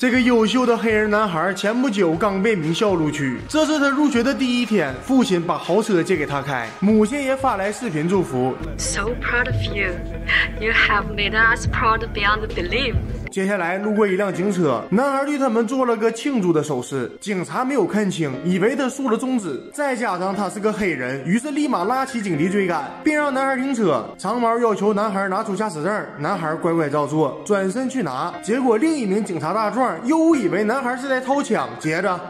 这个优秀的黑人男孩前不久刚被名校录取，这是他入学的第一天，父亲把豪车借给他开，母亲也发来视频祝福。So proud of you. You have made us proud beyond belief. 接下来路过一辆警车，男孩对他们做了个庆祝的手势，警察没有看清，以为他竖了中指，再加上他是个黑人，于是立马拉起警笛追赶，并让男孩停车。长毛要求男孩拿出驾驶证，男孩乖乖照做，转身去拿，结果另一名警察大壮又误以为男孩是在掏枪，接着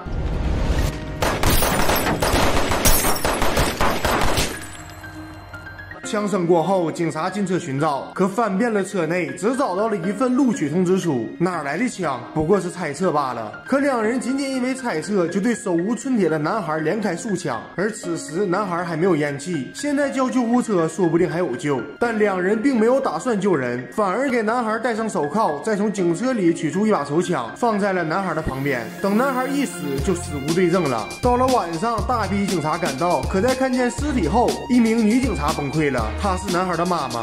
枪声过后，警察进车寻找，可翻遍了车内，只找到了一份录取通知书。哪来的枪？不过是猜测罢了。可两人仅仅因为猜测，就对手无寸铁的男孩连开数枪。而此时男孩还没有咽气，现在叫救护车说不定还有救。但两人并没有打算救人，反而给男孩戴上手铐，再从警车里取出一把手枪，放在了男孩的旁边。等男孩一死，就死无对证了。到了晚上，大批警察赶到，可在看见尸体后，一名女警察崩溃了。她是男孩的妈妈。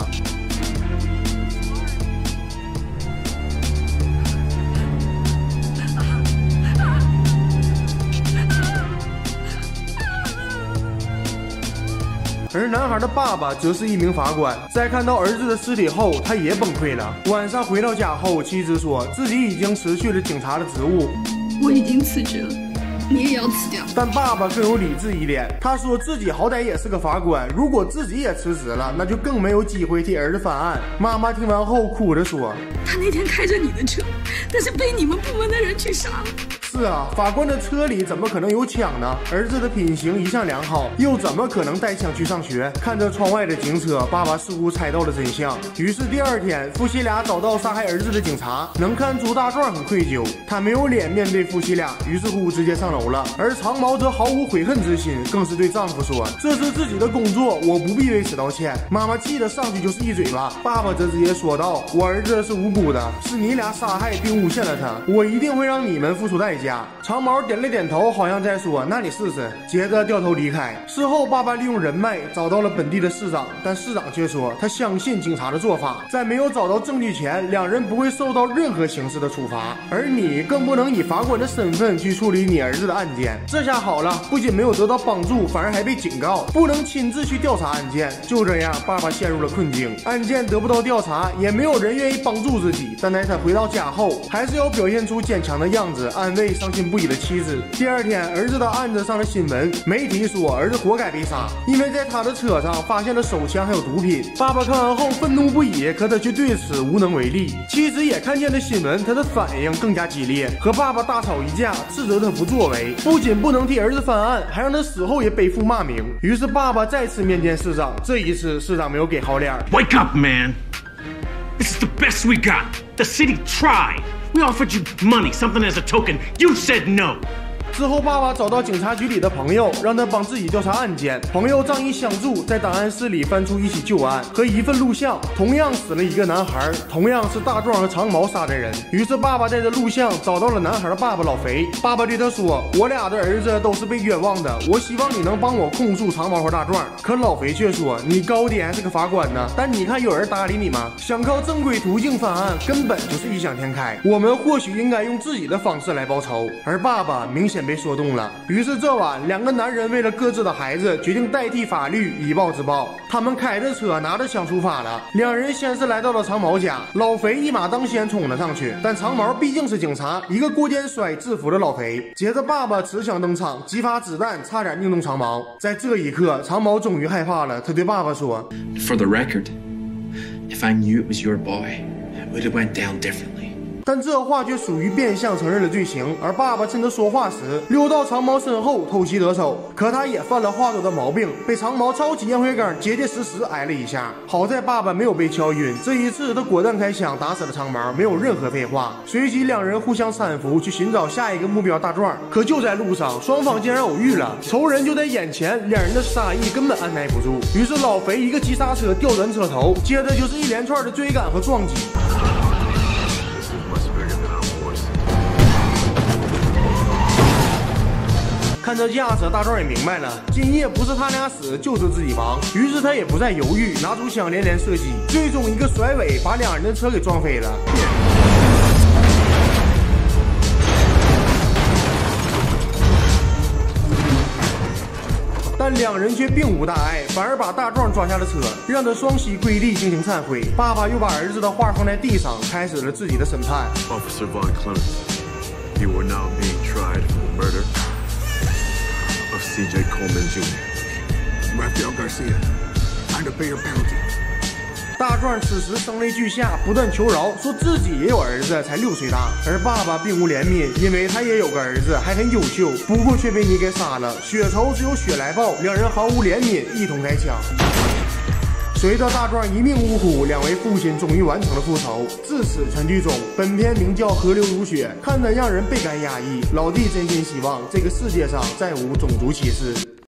而男孩的爸爸则是一名法官，在看到儿子的尸体后，他也崩溃了。晚上回到家后，妻子说自己已经辞去了警察的职务。我已经辞职了，你也要辞掉。但爸爸更有理智一点，他说自己好歹也是个法官，如果自己也辞职了，那就更没有机会替儿子翻案。妈妈听完后哭着说，他那天开着你的车，但是被你们部门的人去杀了。是啊，法官的车里怎么可能有枪呢？儿子的品行一向良好，又怎么可能带枪去上学？看着窗外的警车，爸爸似乎猜到了真相。于是第二天，夫妻俩找到杀害儿子的警察，能看出大壮很愧疚，他没有脸面对夫妻俩，于是乎直接上楼了。而长毛则毫无悔恨之心，更是对丈夫说：“这是自己的工作，我不必为此道歉。”妈妈气得上去就是一嘴巴，爸爸则直接说道：“我儿子是无辜的，是你俩杀害并诬陷了他，我一定会让你们付出代价。”长毛点了点头，好像在说：“那你试试。”接着掉头离开。事后，爸爸利用人脉找到了本地的市长，但市长却说他相信警察的做法，在没有找到证据前，两人不会受到任何形式的处罚，而你更不能以法官的身份去处理你儿子的案件。这下好了，不仅没有得到帮助，反而还被警告不能亲自去调查案件。就这样，爸爸陷入了困境，案件得不到调查，也没有人愿意帮助自己。但在他回到家后，还是要表现出坚强的样子，安慰伤心不已的妻子。第二天，儿子的案子上了新闻，媒体说儿子活该被杀，因为在他的车上发现了手枪还有毒品。爸爸看完后愤怒不已，可他却对此无能为力。妻子也看见了新闻，他的反应更加激烈，和爸爸大吵一架，斥责他不作为，不仅不能替儿子翻案，还让他死后也背负骂名。于是爸爸再次面见市长，这一次市长没有给好脸。 Wake up, man! This is the best we got. The city tried. We offered you money, something as a token. You said no. 之后，爸爸找到警察局里的朋友，让他帮自己调查案件。朋友仗义相助，在档案室里翻出一起旧案和一份录像，同样死了一个男孩，同样是大壮和长毛杀的人。于是爸爸带着录像找到了男孩的爸爸老肥。爸爸对他说：“我俩的儿子都是被冤枉的，我希望你能帮我控诉长毛和大壮。”可老肥却说：“你高低还是个法官呢，但你看有人搭理你吗？想靠正规途径翻案，根本就是异想天开。我们或许应该用自己的方式来报仇。”而爸爸明显被说动了，于是这晚两个男人为了各自的孩子，决定代替法律以暴制暴。他们开着车拿着枪出发了。两人先是来到了长毛家，老肥一马当先冲了上去，但长毛毕竟是警察，一个过肩摔制服了老肥。接着爸爸持枪登场，几发子弹差点命中长毛。在这一刻，长毛终于害怕了，他对爸爸说 ：“For the record, if I knew it was your boy, it would have went down differently.” 但这话却属于变相承认了罪行，而爸爸趁他说话时溜到长毛身后偷袭得手。可他也犯了话多的毛病，被长毛抄起烟灰缸结结实实挨了一下。好在爸爸没有被敲晕，这一次他果断开枪打死了长毛，没有任何废话。随即两人互相搀扶去寻找下一个目标大壮。可就在路上，双方竟然偶遇了，仇人就在眼前，两人的杀意根本按耐不住。于是老肥一个急刹车调转车头，接着就是一连串的追赶和撞击。看这架势，大壮也明白了，今夜不是他俩死，就是自己亡。于是他也不再犹豫，拿出枪连连射击，最终一个甩尾把两人的车给撞飞了。两人却并无大碍，反而把大壮抓下了车，让他双膝跪地进行忏悔。爸爸又把儿子的画放在地上，开始了自己的审判。Officer Von Clemens, you are now being tried for the murder of C.J. Coleman Jr. Rafael Garcia, I'm to pay your penalty. 大壮此时声泪俱下，不断求饶，说自己也有儿子，才6岁大。而爸爸并无怜悯，因为他也有个儿子，还很优秀，不过却被你给杀了。血仇只有血来报，两人毫无怜悯，一同开枪。随着大壮一命呜呼，两位父亲终于完成了复仇。至此，全剧终。本片名叫《河流如雪》，看得让人倍感压抑。老弟真心希望这个世界上再无种族歧视。